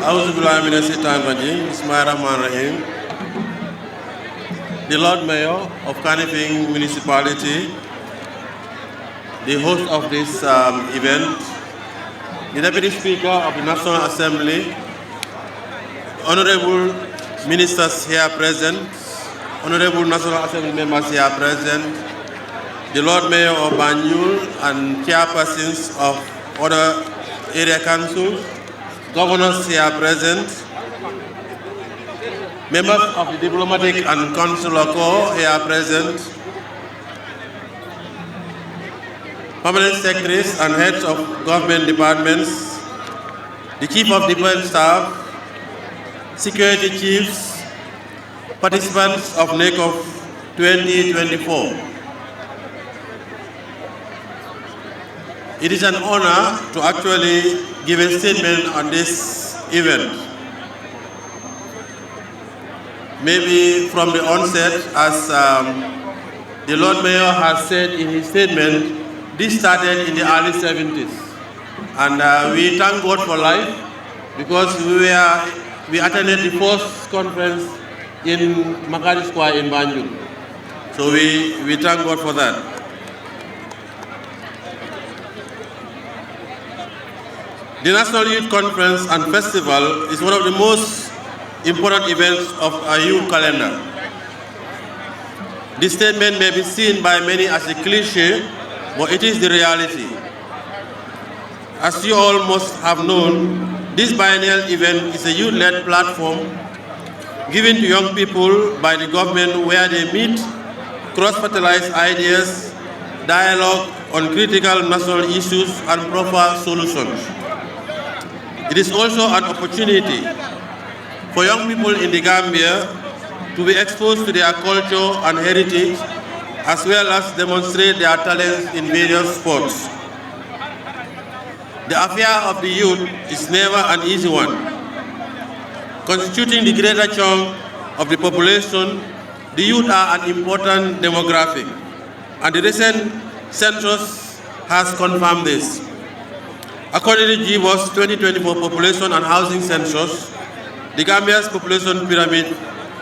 Bismillahirrahmanirrahim. The Lord Mayor of Kanifing Municipality, the host of this event, the Deputy Speaker of the National Assembly, Honorable Ministers here present, Honorable National Assembly members here present, the Lord Mayor of Banjul and chairpersons of other area councils, governors here present, members of the diplomatic and consular corps here present, permanent secretaries and heads of government departments, the Chief of Defense Staff, security chiefs, participants of Nayconf 2024. It is an honor to actually give a statement on this event. Maybe from the onset, as the Lord Mayor has said in his statement, this started in the early 70s. And we thank God for life because we attended the first conference in Makati Square in Banjul. So we thank God for that. The National Youth Conference and Festival is one of the most important events of our youth calendar. This statement may be seen by many as a cliche, but it is the reality. As you all must have known, this biennial event is a youth-led platform given to young people by the government where they meet, cross-fertilize ideas, dialogue on critical national issues and proper solutions. It is also an opportunity for young people in the Gambia to be exposed to their culture and heritage, as well as demonstrate their talents in various sports. The affair of the youth is never an easy one. Constituting the greater chunk of the population, the youth are an important demographic, and the recent census has confirmed this. According to GBOS 2024 Population and Housing Census, the Gambia's population pyramid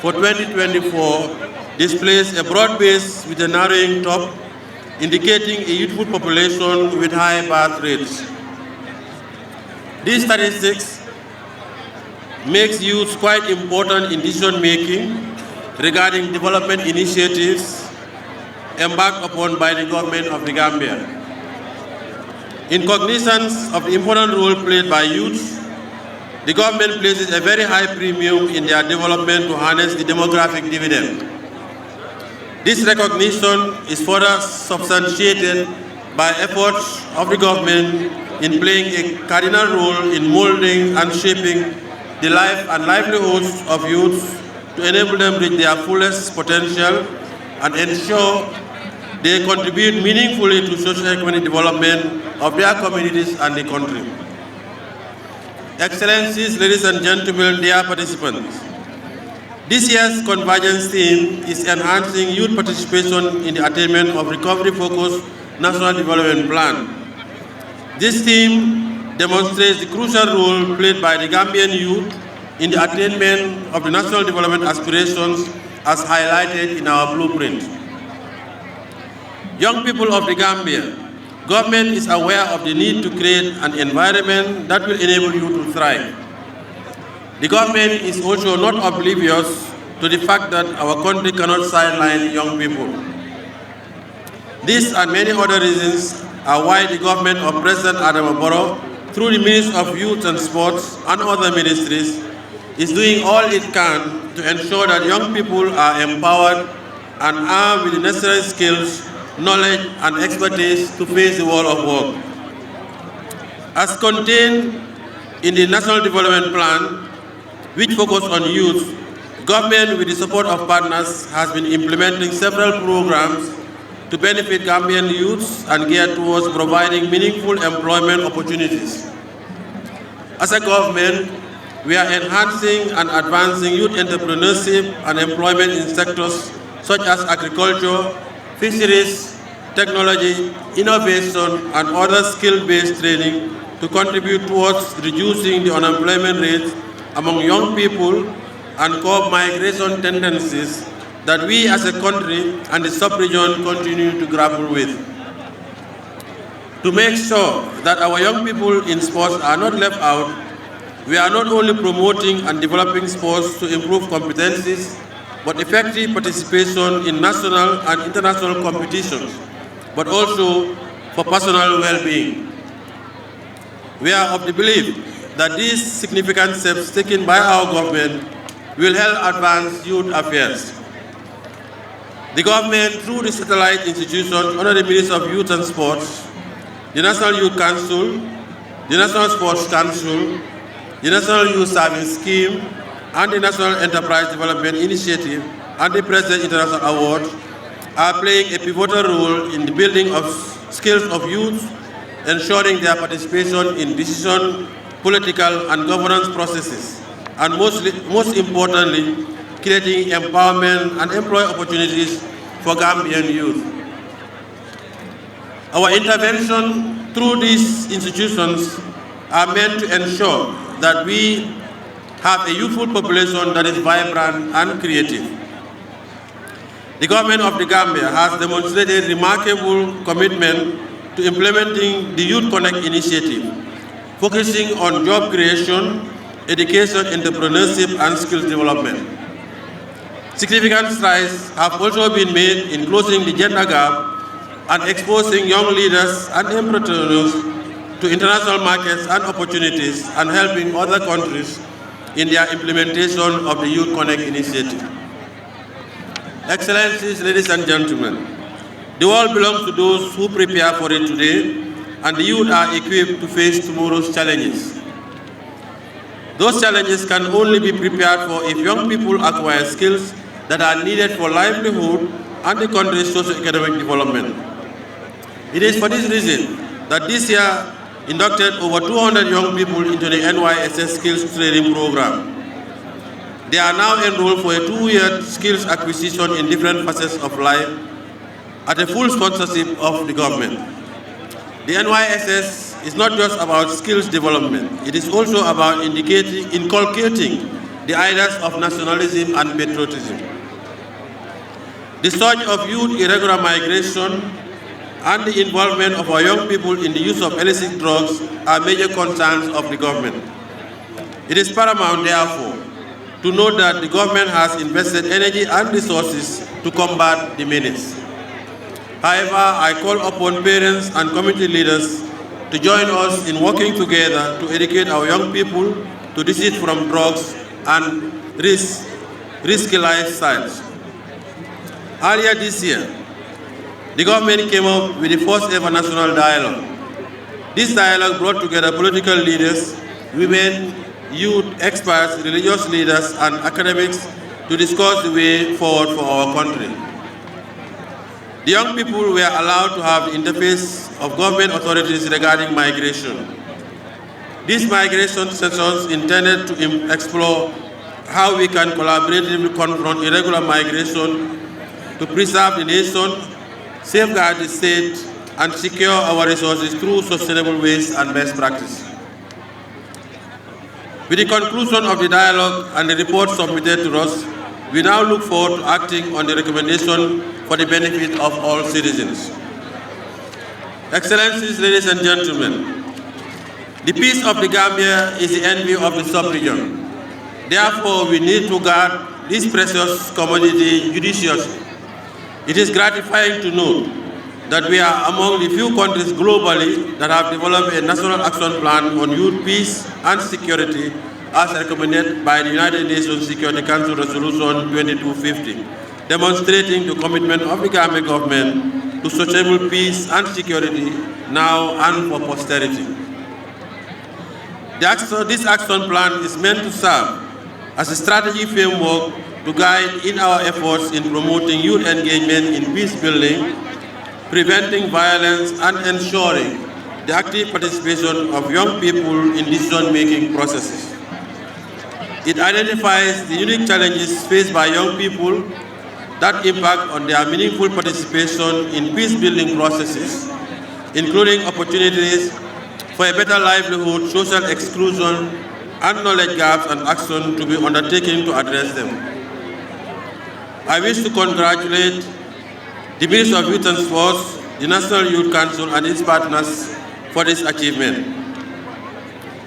for 2024 displays a broad base with a narrowing top, indicating a youthful population with high birth rates. These statistics makes youth quite important in decision-making regarding development initiatives embarked upon by the government of the Gambia. In cognizance of the important role played by youth, the government places a very high premium in their development to harness the demographic dividend. This recognition is further substantiated by efforts of the government in playing a cardinal role in molding and shaping the life and livelihoods of youth to enable them reach their fullest potential and ensure they contribute meaningfully to socio-economic development of their communities and the country. Excellencies, ladies and gentlemen, dear participants, this year's convergence theme is enhancing youth participation in the attainment of recovery-focused National Development Plan. This theme demonstrates the crucial role played by the Gambian youth in the attainment of the national development aspirations as highlighted in our blueprint. Young people of the Gambia, government is aware of the need to create an environment that will enable you to thrive. The government is also not oblivious to the fact that our country cannot sideline young people. These and many other reasons are why the government of President Adam Barrow, through the Ministry of Youth and Sports and other ministries, is doing all it can to ensure that young people are empowered and armed with the necessary skills, knowledge and expertise to face the world of work. As contained in the National Development Plan, which focuses on youth, government with the support of partners has been implementing several programs to benefit Gambian youths and geared towards providing meaningful employment opportunities. As a government, we are enhancing and advancing youth entrepreneurship and employment in sectors such as agriculture, fisheries, technology, innovation, and other skill-based training to contribute towards reducing the unemployment rate among young people and curb migration tendencies that we as a country and the sub-region continue to grapple with. To make sure that our young people in sports are not left out, we are not only promoting and developing sports to improve competencies, but effective participation in national and international competitions, but also for personal well-being. We are of the belief that these significant steps taken by our government will help advance youth affairs. The government, through the satellite institutions under the Ministry of Youth and Sports, the National Youth Council, the National Sports Council, the National Youth Service Scheme, and the National Enterprise Development Initiative, and the President International Award are playing a pivotal role in the building of skills of youth, ensuring their participation in decision, political, and governance processes, and most importantly, creating empowerment and employment opportunities for Gambian youth. Our intervention through these institutions are meant to ensure that we have a youthful population that is vibrant and creative. The government of the Gambia has demonstrated remarkable commitment to implementing the Youth Connect initiative, focusing on job creation, education, entrepreneurship, and skills development. Significant strides have also been made in closing the gender gap and exposing young leaders and entrepreneurs to international markets and opportunities, and helping other countries in their implementation of the Youth Connect initiative. Excellencies, ladies and gentlemen, the world belongs to those who prepare for it today, and the youth are equipped to face tomorrow's challenges. Those challenges can only be prepared for if young people acquire skills that are needed for livelihood and the country's socio-economic development. It is for this reason that this year inducted over 200 young people into the NYSS Skills Training Program. They are now enrolled for a 2-year skills acquisition in different facets of life at a full sponsorship of the government. The NYSS is not just about skills development, it is also about inculcating the ideas of nationalism and patriotism. The surge of youth irregular migration and the involvement of our young people in the use of illicit drugs are major concerns of the government. It is paramount, therefore, to note that the government has invested energy and resources to combat the menace. However, I call upon parents and community leaders to join us in working together to educate our young people to desist from drugs and risky lifestyles. Earlier this year, the government came up with the first ever national dialogue. This dialogue brought together political leaders, women, youth, experts, religious leaders, and academics to discuss the way forward for our country. The young people were allowed to have the interface of government authorities regarding migration. These migration sessions intended to explore how we can collaboratively confront irregular migration to preserve the nation, safeguard the state, and secure our resources through sustainable ways and best practice. With the conclusion of the dialogue and the report submitted to us, we now look forward to acting on the recommendation for the benefit of all citizens. Excellencies, ladies and gentlemen, the peace of the Gambia is the envy of the sub-region. Therefore, we need to guard this precious commodity judiciously. It is gratifying to note that we are among the few countries globally that have developed a national action plan on youth peace and security as recommended by the United Nations Security Council Resolution 2250, demonstrating the commitment of the Gambian government to sustainable peace and security now and for posterity. This action plan is meant to serve as a strategy framework to guide in our efforts in promoting youth engagement in peace building, preventing violence, and ensuring the active participation of young people in decision-making processes. It identifies the unique challenges faced by young people that impact on their meaningful participation in peace-building processes, including opportunities for a better livelihood, social exclusion, and knowledge gaps and action to be undertaken to address them. I wish to congratulate the Ministry of Youth and Sports, the National Youth Council and its partners for this achievement.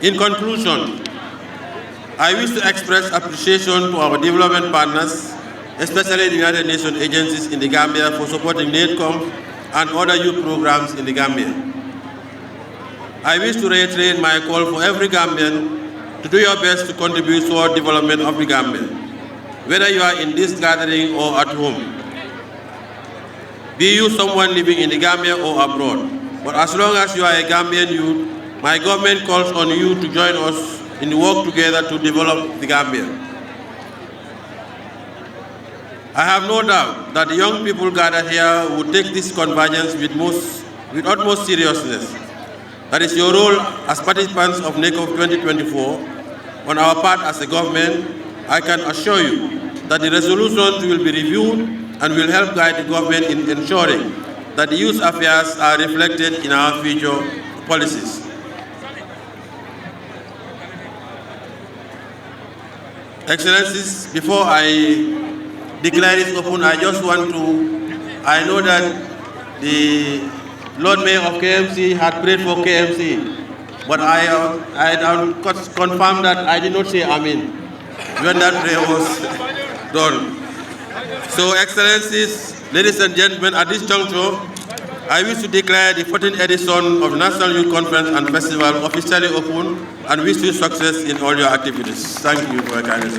In conclusion, I wish to express appreciation to our development partners, especially the United Nations agencies in the Gambia for supporting Nayconf and other youth programs in the Gambia. I wish to reiterate my call for every Gambian to do your best to contribute toward the development of the Gambia, whether you are in this gathering or at home. Be you someone living in the Gambia or abroad, but as long as you are a Gambian youth, my government calls on you to join us in the work together to develop the Gambia. I have no doubt that the young people gathered here will take this convergence with utmost seriousness. That is your role as participants of Nayconf 2024. On our part as a government, I can assure you that the resolutions will be reviewed and will help guide the government in ensuring that the youth affairs are reflected in our future policies. Excellencies, before I declare this open, I just want to, I know that the Lord Mayor of KMC had prayed for KMC, but I confirm that I did not say Amen when that prayer was done. So, Excellencies, ladies and gentlemen, at this juncture, I wish to declare the 14th edition of National Youth Conference and Festival officially open and wish you success in all your activities. Thank you for your kindness.